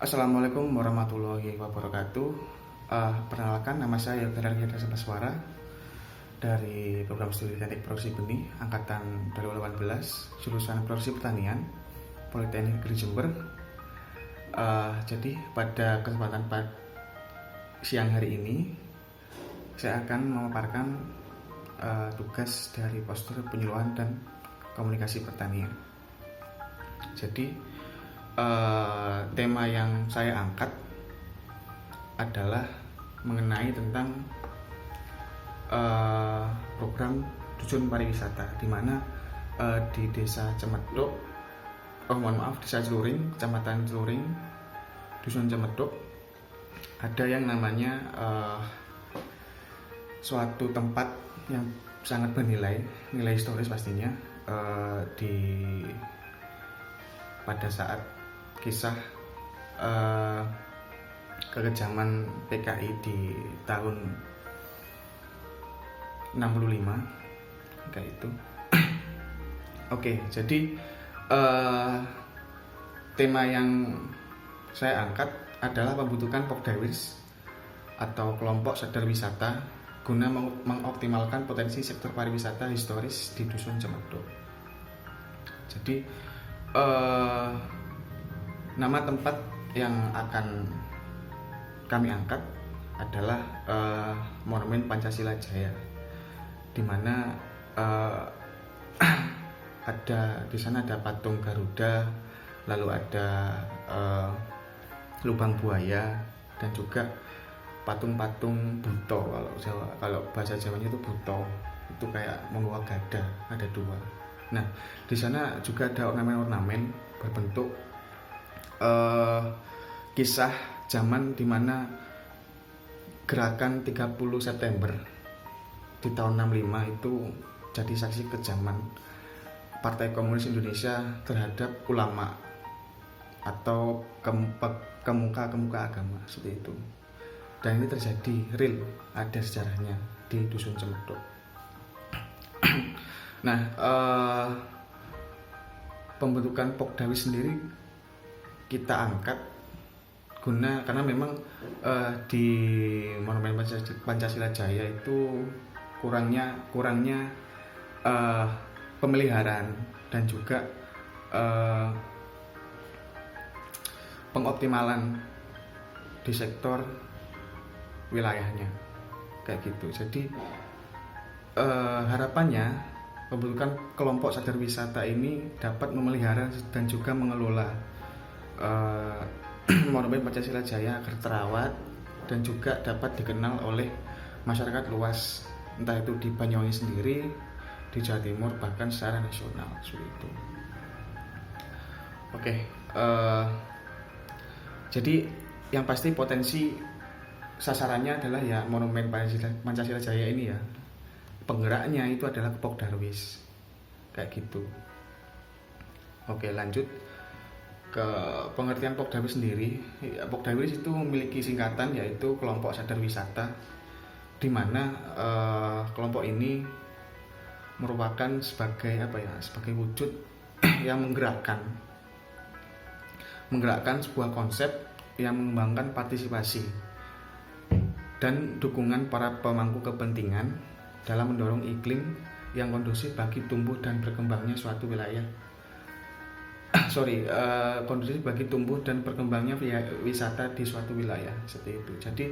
Assalamualaikum warahmatullahi wabarakatuh. Perkenalkan, nama saya Yoga Dargita Sabaswara dari program studi Teknik Produksi Benih angkatan 2018, jurusan Produksi Pertanian, Politeknik Negeri Jember. Jadi pada kesempatan siang hari ini saya akan memaparkan tugas dari postur penyuluhan dan komunikasi pertanian. Jadi tema yang saya angkat adalah mengenai tentang program Dusun Pariwisata, di mana di Desa Cemeduk, Desa Celuring, Kecamatan Celuring, Dusun Cemeduk, ada yang namanya suatu tempat yang sangat bernilai, nilai historis pastinya, pada saat kisah kekejaman PKI di tahun 65 kayak itu. Oke, jadi tema yang saya angkat adalah pembentukan Pokdawis atau kelompok sadar wisata guna mengoptimalkan potensi sektor pariwisata historis di Dusun Cemeduk. Jadi nama tempat yang akan kami angkat adalah Monumen Pancasila Jaya, di mana di sana ada patung Garuda, lalu ada lubang buaya, dan juga patung-patung buto. Kalau bahasa Jawanya itu buto, itu kayak membawa gada, ada dua. Nah, di sana juga ada ornamen-ornamen berbentuk kisah zaman dimana gerakan 30 September di tahun 65 itu jadi saksi kejaman Partai Komunis Indonesia terhadap ulama atau kemuka agama seperti itu. Dan ini terjadi real, ada sejarahnya di Dusun Cemeduk. Nah, pembentukan Pokdawis sendiri kita angkat karena memang di Monumen Pancasila Jaya itu kurangnya pemeliharaan dan juga pengoptimalan di sektor wilayahnya kayak gitu. Jadi harapannya pembentukan kelompok sadar wisata ini dapat memelihara dan juga mengelola Monumen Pancasila Jaya agar terawat dan juga dapat dikenal oleh masyarakat luas, entah itu di Banyuwangi sendiri, di Jawa Timur, bahkan secara nasional seperti itu. Oke, jadi yang pasti potensi sasarannya adalah ya Monumen Pancasila Jaya ini ya. Penggeraknya itu adalah Pokdarwis kayak gitu. Oke, lanjut ke pengertian Pokdawis sendiri. Pokdawis itu memiliki singkatan yaitu kelompok sadar wisata, di mana kelompok ini merupakan sebagai wujud yang menggerakkan sebuah konsep yang mengembangkan partisipasi dan dukungan para pemangku kepentingan dalam mendorong iklim yang kondusif bagi tumbuh dan berkembangnya suatu wilayah. Kondusif bagi tumbuh dan berkembangnya wisata di suatu wilayah seperti itu. Jadi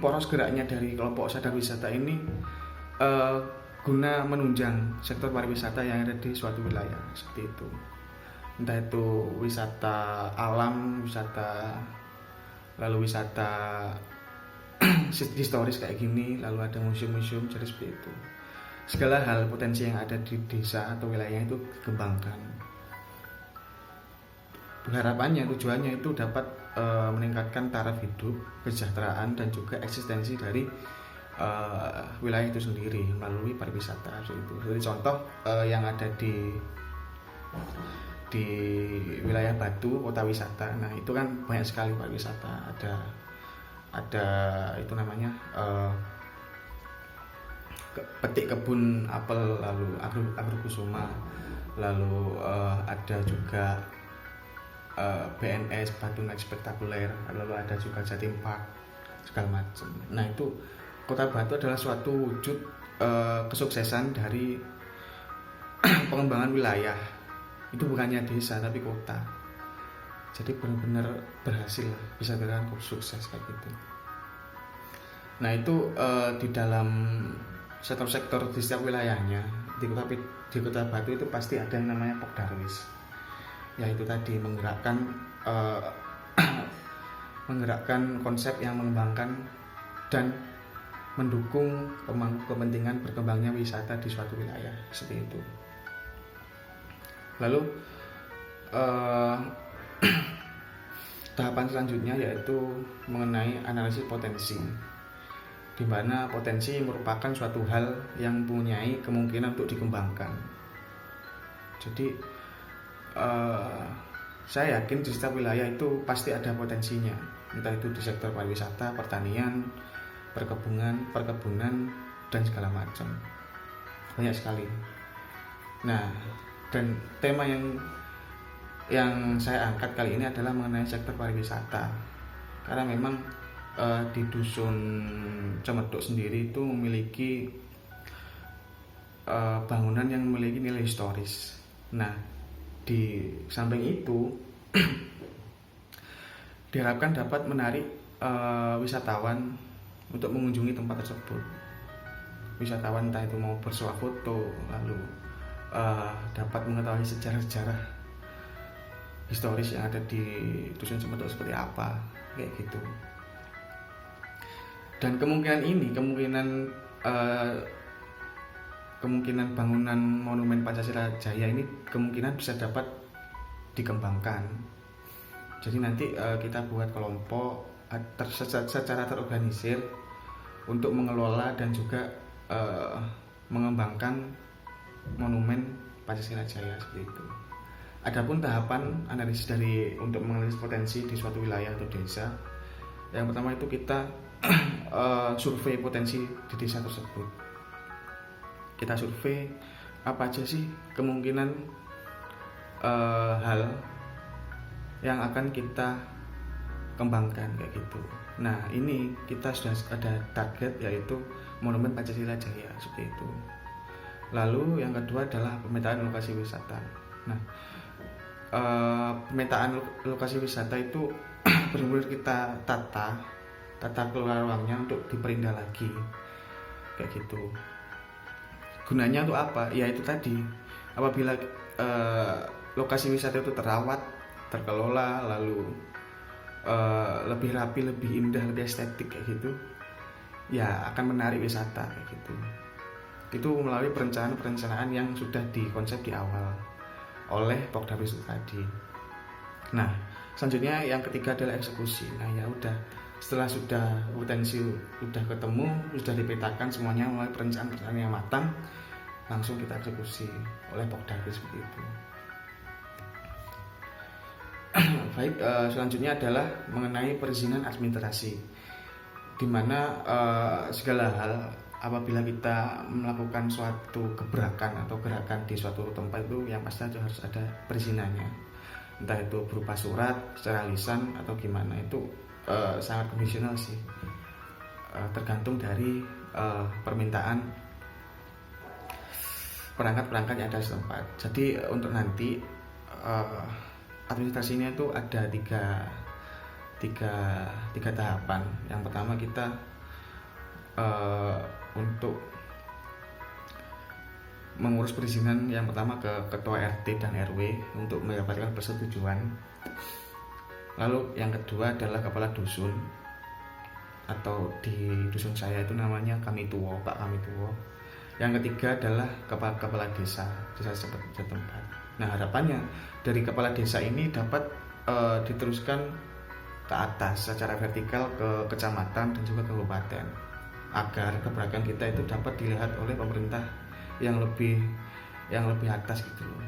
poros geraknya dari kelompok sadar wisata ini guna menunjang sektor pariwisata yang ada di suatu wilayah seperti itu. Entah itu wisata alam, lalu wisata historis kayak gini, lalu ada museum-museum, jadi seperti itu. Segala hal potensi yang ada di desa atau wilayah itu dikembangkan. Harapannya, tujuannya itu dapat meningkatkan taraf hidup, kesejahteraan, dan juga eksistensi dari wilayah itu sendiri melalui pariwisata. Jadi contoh yang ada di wilayah Batu, kota wisata. Nah, itu kan banyak sekali pariwisata. Ada itu namanya petik kebun apel, lalu agrokusuma, lalu ada juga BNS Batu Night Spektakuler, lalu ada juga Jatim Park segala macam. Nah itu Kota Batu adalah suatu wujud kesuksesan dari pengembangan wilayah. Itu bukannya desa tapi kota. Jadi benar-benar berhasil lah, bisa dikatakan sukses kayak gitu. Nah itu di dalam sektor-sektor di setiap wilayahnya di Kota Batu itu pasti ada yang namanya Pokdarwis, yaitu tadi menggerakkan konsep yang mengembangkan dan mendukung kepentingan berkembangnya wisata di suatu wilayah seperti itu. Lalu tahapan selanjutnya yaitu mengenai analisis potensi, di mana potensi merupakan suatu hal yang mempunyai kemungkinan untuk dikembangkan. Jadi saya yakin di setiap wilayah itu pasti ada potensinya, entah itu di sektor pariwisata, pertanian, perkebunan dan segala macam, banyak sekali. Nah, dan tema yang saya angkat kali ini adalah mengenai sektor pariwisata, karena memang di dusun Cemeduk sendiri itu memiliki bangunan yang memiliki nilai historis. Nah, di samping itu diharapkan dapat menarik wisatawan untuk mengunjungi tempat tersebut. Wisatawan entah itu mau bersuah foto, lalu dapat mengetahui sejarah-sejarah historis yang ada di dusun Cemeduk seperti apa, kayak gitu. Dan kemungkinan bangunan monumen Pancasila Jaya ini kemungkinan bisa dapat dikembangkan. Jadi nanti kita buat kelompok secara terorganisir untuk mengelola dan juga mengembangkan monumen Pancasila Jaya seperti itu. Adapun tahapan analisis untuk menganalisis potensi di suatu wilayah atau desa, yang pertama itu kita survei potensi di desa tersebut. Kita survei apa aja sih kemungkinan hal yang akan kita kembangkan kayak gitu. Nah ini kita sudah ada target yaitu monumen Pancasila Jaya seperti itu. Lalu yang kedua adalah pemetaan lokasi wisata. Nah pemetaan lokasi wisata itu benar-benar kita tata kelola ruangnya untuk diperindah lagi kayak gitu. Gunanya untuk apa? Ya itu tadi, apabila lokasi wisata itu terawat, terkelola, lalu lebih rapi, lebih indah, lebih estetik kayak gitu, ya akan menarik wisata kayak gitu. Itu melalui perencanaan yang sudah dikonsep di awal oleh Pokdarwis tadi. Nah selanjutnya yang ketiga adalah eksekusi. Nah ya udah, setelah sudah potensi sudah ketemu, sudah dipetakan semuanya mulai perencanaan yang matang, langsung kita eksekusi oleh Pokdarwis seperti itu. Baik, selanjutnya adalah mengenai perizinan administrasi, di mana segala hal apabila kita melakukan suatu gebrakan atau gerakan di suatu tempat itu yang pasti harus ada perizinannya, entah itu berupa surat, secara lisan atau gimana. Itu sangat kondisional sih, tergantung dari permintaan perangkat-perangkat yang ada setempat. Jadi untuk nanti administrasinya itu ada tiga tahapan. Yang pertama kita untuk mengurus perizinan, yang pertama ke ketua RT dan RW untuk mendapatkan persetujuan. Lalu yang kedua adalah kepala dusun, atau di dusun saya itu namanya Kami Tuwo, Pak Kami Tuwo. Yang ketiga adalah kepala desa setempat. Nah harapannya dari kepala desa ini dapat diteruskan ke atas secara vertikal ke kecamatan dan juga kabupaten, agar keberagaman kita itu dapat dilihat oleh pemerintah yang lebih atas gitu loh.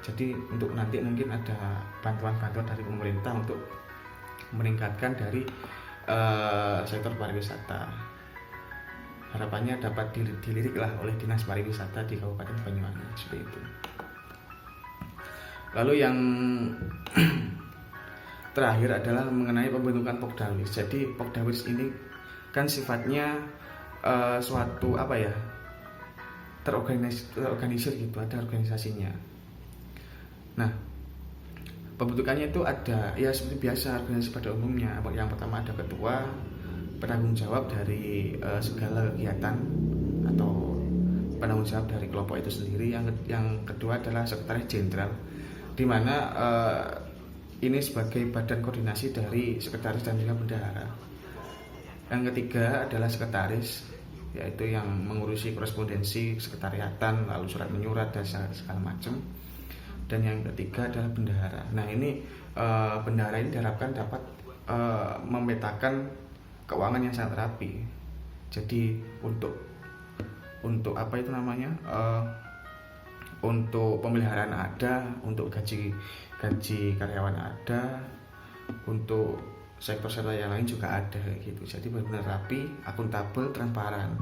Jadi untuk nanti mungkin ada bantuan-bantuan dari pemerintah untuk meningkatkan dari sektor pariwisata. Harapannya dapat dilirik lah oleh Dinas Pariwisata di Kabupaten Banyuwangi seperti itu. Lalu yang terakhir adalah mengenai pembentukan Pokdawis. Jadi Pokdawis ini kan sifatnya suatu apa ya, terorganisir gitu, ada organisasinya. Nah, pembentukannya itu ada ya seperti biasa organisasi pada umumnya. Yang pertama ada ketua, penanggung jawab dari segala kegiatan atau penanggung jawab dari kelompok itu sendiri. Yang kedua adalah sekretaris jenderal, di mana ini sebagai badan koordinasi dari sekretaris dan juga bendahara. Yang ketiga adalah sekretaris, yaitu yang mengurusi korespondensi, sekretariatan, lalu surat menyurat dan segala macam. Dan yang ketiga adalah bendahara. Nah ini bendahara ini diharapkan dapat memetakan keuangan yang sangat rapi. Jadi untuk apa itu namanya, untuk pemeliharaan ada, untuk gaji karyawan ada, untuk sektor-sektor yang lain juga ada gitu. Jadi benar-benar rapi, akuntabel, transparan.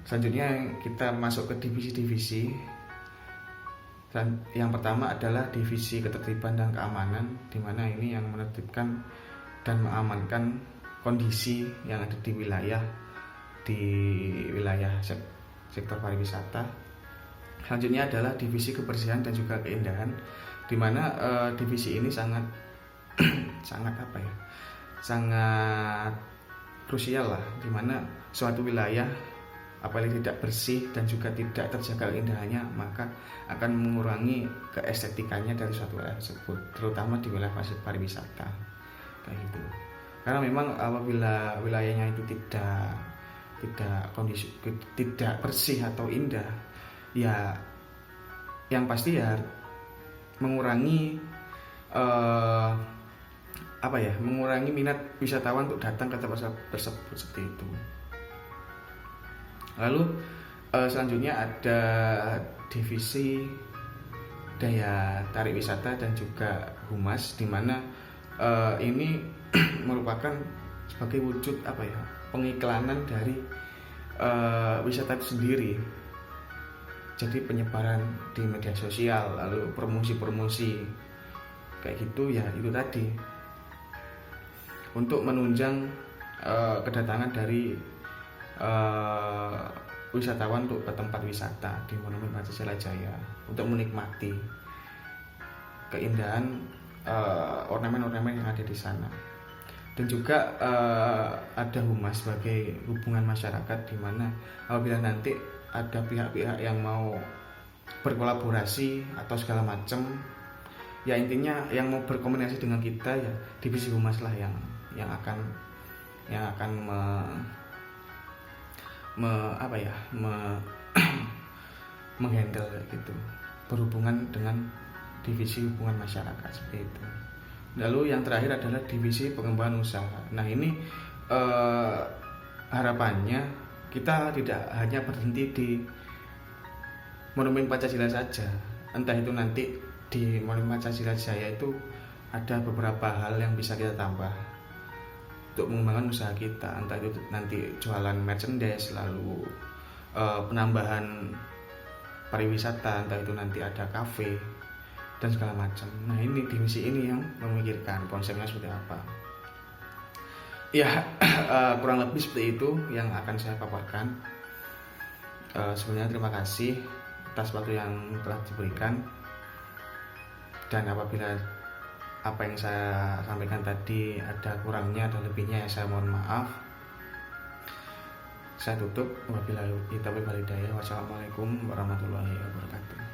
Selanjutnya kita masuk ke divisi-divisi. Dan yang pertama adalah divisi ketertiban dan keamanan, di mana ini yang menertibkan dan mengamankan kondisi yang ada di wilayah sektor pariwisata. Selanjutnya adalah divisi kebersihan dan juga keindahan, di mana divisi ini sangat sangat krusial lah, di mana suatu wilayah apalagi tidak bersih dan juga tidak terjaga keindahannya, maka akan mengurangi keestetikanya dari suatu wilayah tersebut, terutama di wilayah pariwisata kayak gitu. Karena memang apabila wilayahnya itu tidak bersih atau indah, ya yang pasti ya mengurangi mengurangi minat wisatawan untuk datang ke tempat tersebut seperti itu. Lalu selanjutnya ada divisi daya tarik wisata dan juga humas, di mana ini merupakan sebagai wujud pengiklanan dari wisata itu sendiri. Jadi penyebaran di media sosial, lalu promosi kayak gitu ya, itu tadi untuk menunjang kedatangan dari wisatawan untuk ke tempat wisata di Monumen Pancasila Jaya untuk menikmati keindahan ornamen-ornamen yang ada di sana. Dan juga ada humas sebagai hubungan masyarakat, di mana apabila nanti ada pihak-pihak yang mau berkolaborasi atau segala macam, ya intinya yang mau berkomunikasi dengan kita, ya divisi humas lah yang akan menghandle gitu, berhubungan dengan divisi hubungan masyarakat seperti itu. Lalu yang terakhir adalah divisi pengembangan usaha. Nah ini harapannya kita tidak hanya berhenti di Monumen Pancasila saja, entah itu nanti di Monumen Pancasila Jaya itu ada beberapa hal yang bisa kita tambah untuk mengembangkan usaha kita, entah itu nanti jualan merchandise, lalu penambahan pariwisata, entah itu nanti ada kafe dan segala macam. Nah ini divisi ini yang memikirkan konsepnya seperti apa. Ya kurang lebih seperti itu yang akan saya paparkan. Sebenarnya terima kasih atas waktu yang telah diberikan, dan apabila apa yang saya sampaikan tadi ada kurangnya, ada lebihnya, ya saya mohon maaf. Saya tutup. Wabillahi taufiq wal hidayah. Wassalamualaikum warahmatullahi wabarakatuh.